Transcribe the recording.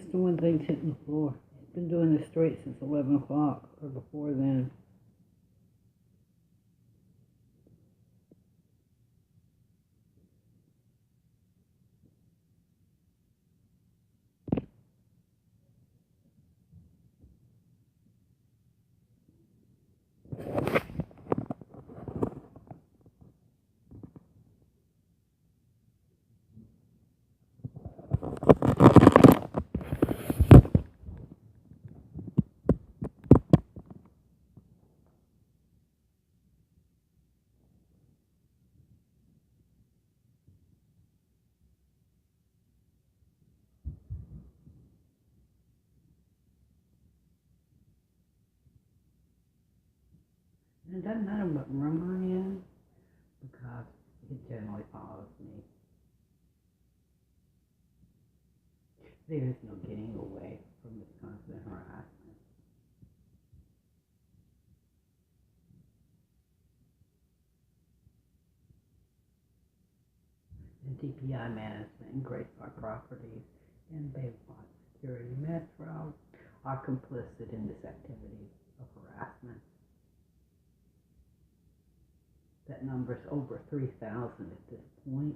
It's doing things hitting the floor. It's been doing this straight since 11 o'clock or before then. And it doesn't matter what room I'm in, because it generally follows me. There is no getting away from this constant harassment. And tpimanagement and greystarproperties and Bayfront security metro are complicit in this activity of harassment. That number's over 3,000 at this point.